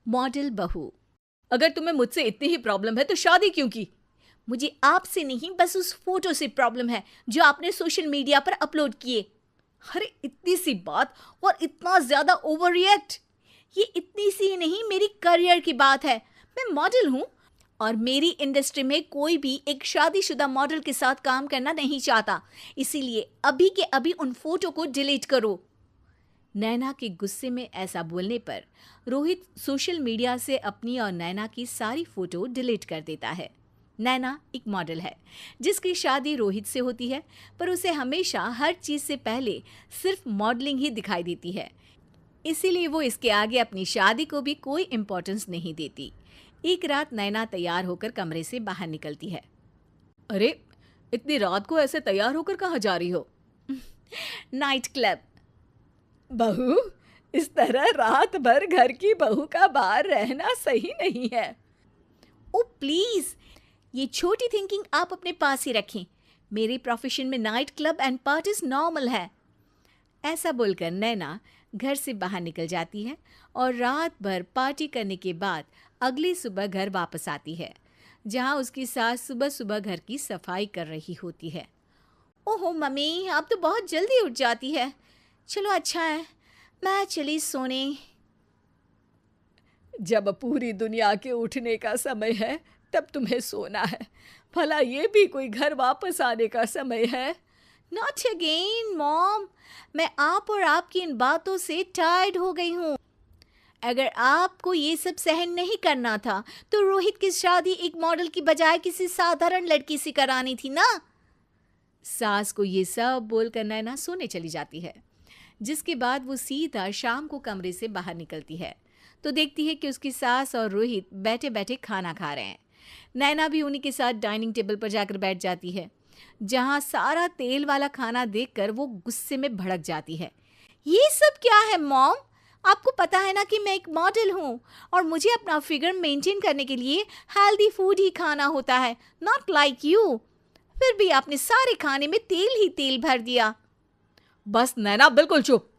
Model बहू। अगर तुम्हें मुझसे इतनी ही प्रॉब्लम है तो शादी क्यों की? मुझे आपसे नहीं, बस उस फोटो से प्रॉब्लम है जो आपने सोशल मीडिया पर अपलोड किए। अरे इतनी सी बात और इतना ज्यादा ओवर रिएक्ट। ये इतनी सी ही नहीं, मेरी करियर की बात है। मैं मॉडल हूँ और मेरी इंडस्ट्री में कोई भी एक शादीशुदा मॉडल के साथ काम करना नहीं चाहता। इसीलिए अभी के अभी उन फोटो को डिलीट करो। नैना के गुस्से में ऐसा बोलने पर रोहित सोशल मीडिया से अपनी और नैना की सारी फोटो डिलीट कर देता है। नैना एक मॉडल है जिसकी शादी रोहित से होती है, पर उसे हमेशा हर चीज से पहले सिर्फ मॉडलिंग ही दिखाई देती है। इसीलिए वो इसके आगे अपनी शादी को भी कोई इम्पोर्टेंस नहीं देती। एक रात नैना तैयार होकर कमरे से बाहर निकलती है। अरे इतनी रात को ऐसे तैयार होकर कहाँ जा रही हो? Night club. बहू, इस तरह रात भर घर की बहू का बाहर रहना सही नहीं है। ओ प्लीज, ये छोटी थिंकिंग आप अपने पास ही रखें। मेरे प्रोफेशन में night club and parties normal है। ऐसा बोलकर नैना घर से बाहर निकल जाती है और रात भर पार्टी करने के बाद अगली सुबह घर वापस आती है, जहां उसकी सास सुबह सुबह घर की सफाई कर रही होती है। ओहो मम्मी, आप तो बहुत जल्दी उठ जाती है। चलो अच्छा है, मैं चली सोने। जब पूरी दुनिया के उठने का समय है तब तुम्हें सोना है। भला ये भी कोई घर वापस आने का समय है? नॉट अगेन मॉम, मैं आप और आपकी इन बातों से टायर्ड हो गई हूँ। अगर आपको ये सब सहन नहीं करना था तो रोहित की शादी एक मॉडल की बजाय किसी साधारण लड़की से करानी थी ना। सास को ये सब बोलकर नैना सोने चली जाती है, जिसके बाद वो सीधा शाम को कमरे से बाहर निकलती है तो देखती है कि उसकी सास और रोहित बैठे बैठे खाना खा रहे हैं। नैना भी उन्हीं के साथ डाइनिंग टेबल पर जाकर बैठ जाती है, जहां सारा तेल वाला खाना देखकर वो गुस्से में भड़क जाती है। ये सब क्या है मॉम? आपको पता है ना कि मैं एक मॉडल हूँ और मुझे अपना फिगर मेंटेन करने के लिए हेल्दी फूड ही खाना होता है, नॉट लाइक यू। फिर भी आपने सारे खाने में तेल ही तेल भर दिया। बस नैना, बिल्कुल चुप।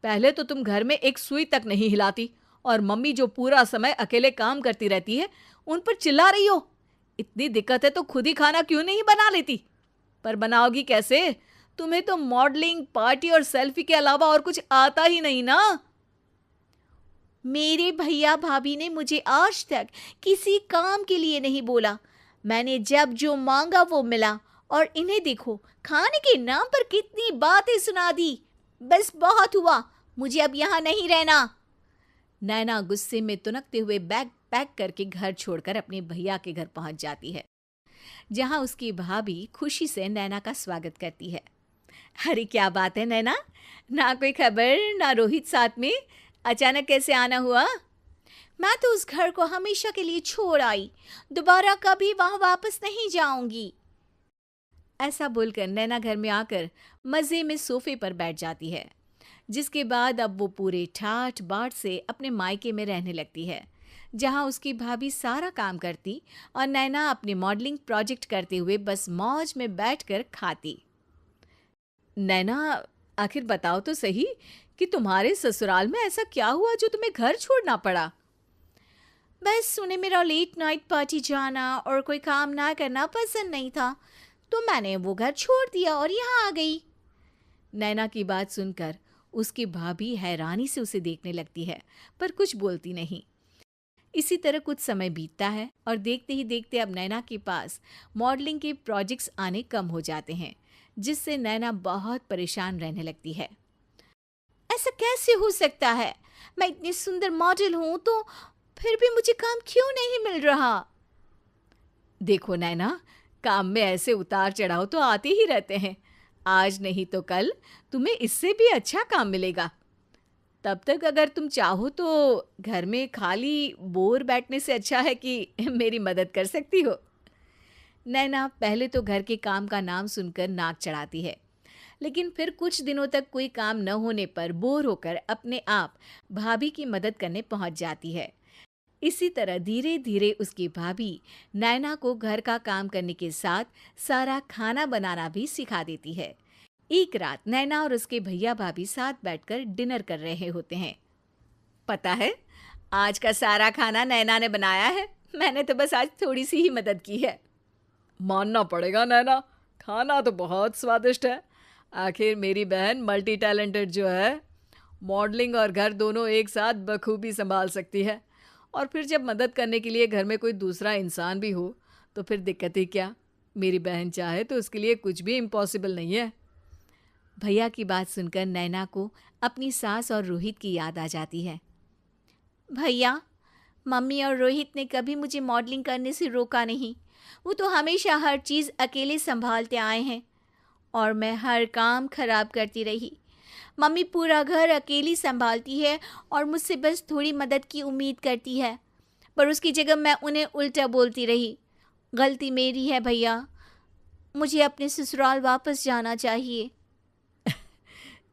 पहले तो तुम घर में एक सुई तक नहीं हिलाती और मम्मी जो पूरा समय अकेले काम करती रहती है उन पर चिल्ला रही हो। इतनी दिक्कत है तो खुद ही खाना क्यों नहीं बना लेती? पर बनाओगी कैसे? तुम्हें तो मॉडलिंग, पार्टी और सेल्फी के अलावा और कुछ आता ही नहीं ना। मेरे भैया भाभी ने मुझे आज तक किसी काम के लिए नहीं बोला। मैंने जब जो मांगा वो मिला और इन्हें देखो, खाने के नाम पर कितनी बातें सुना दी। बस बहुत हुआ, मुझे अब यहाँ नहीं रहना। नैना गुस्से में तुनकते हुए बैग पैक करके घर छोड़कर अपने भैया के घर पहुंच जाती है, जहां उसकी भाभी खुशी से नैना का स्वागत करती है। अरे क्या बात है नैना, ना कोई खबर ना रोहित साथ में, अचानक कैसे आना हुआ? मैं तो उस घर को हमेशा के लिए छोड़ आई, दोबारा कभी वहां वापस नहीं जाऊंगी। ऐसा बोलकर नैना घर में आकर मजे में सोफे पर बैठ जाती है, जिसके बाद अब वो पूरे ठाठ बाट से अपने मायके में रहने लगती है, जहां उसकी भाभी सारा काम करती और नैना अपने मॉडलिंग प्रोजेक्ट करते हुए बस मौज में बैठकर खाती। नैना, आखिर बताओ तो सही कि तुम्हारे ससुराल में ऐसा क्या हुआ जो तुम्हें घर छोड़ना पड़ा? बस उन्हें मेरा लेट नाइट पार्टी जाना और कोई काम ना करना पसंद नहीं था, तो मैंने वो घर छोड़ दिया और यहाँ आ गई। नैना की बात सुनकर उसकी भाभी हैरानी से उसे देखने लगती है, पर कुछ बोलती नहीं। इसी तरह कुछ समय बीतता है और देखते ही देखते अब नैना के पास मॉडलिंग के प्रोजेक्ट्स आने कम हो जाते हैं, जिससे नैना बहुत परेशान रहने लगती है। ऐसा कैसे हो सकता है? मैं इतनी सुंदर मॉडल हूं तो फिर भी मुझे काम क्यों नहीं मिल रहा? देखो नैना, काम में ऐसे उतार चढ़ाव तो आते ही रहते हैं। आज नहीं तो कल तुम्हें इससे भी अच्छा काम मिलेगा। तब तक अगर तुम चाहो तो घर में खाली बोर बैठने से अच्छा है कि मेरी मदद कर सकती हो। नैना पहले तो घर के काम का नाम सुनकर नाक चढ़ाती है, लेकिन फिर कुछ दिनों तक कोई काम न होने पर बोर होकर अपने आप भाभी की मदद करने पहुंच जाती है। इसी तरह धीरे धीरे उसकी भाभी नैना को घर का काम करने के साथ सारा खाना बनाना भी सिखा देती है। एक रात नैना और उसके भैया भाभी साथ बैठकर डिनर कर रहे होते हैं। पता है, आज का सारा खाना नैना ने बनाया है, मैंने तो बस आज थोड़ी सी ही मदद की है। मानना पड़ेगा नैना, खाना तो बहुत स्वादिष्ट है। आखिर मेरी बहन मल्टी टैलेंटेड जो है, मॉडलिंग और घर दोनों एक साथ बखूबी संभाल सकती है। और फिर जब मदद करने के लिए घर में कोई दूसरा इंसान भी हो तो फिर दिक्कत ही क्या। मेरी बहन चाहे तो उसके लिए कुछ भी इम्पॉसिबल नहीं है। भैया की बात सुनकर नैना को अपनी सास और रोहित की याद आ जाती है। भैया, मम्मी और रोहित ने कभी मुझे मॉडलिंग करने से रोका नहीं। वो तो हमेशा हर चीज़ अकेले संभालते आए हैं और मैं हर काम खराब करती रही। मम्मी पूरा घर अकेली संभालती है और मुझसे बस थोड़ी मदद की उम्मीद करती है, पर उसकी जगह मैं उन्हें उल्टा बोलती रही। गलती मेरी है भैया, मुझे अपने ससुराल वापस जाना चाहिए।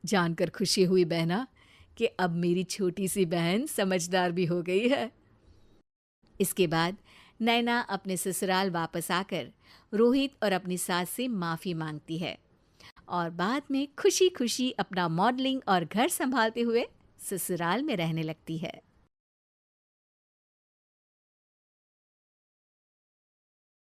जानकर खुशी हुई बहना कि अब मेरी छोटी सी बहन समझदार भी हो गई है। इसके बाद नैना अपने ससुराल वापस आकर रोहित और अपनी सास से माफ़ी मांगती है और बाद में खुशी खुशी अपना मॉडलिंग और घर संभालते हुए ससुराल में रहने लगती है।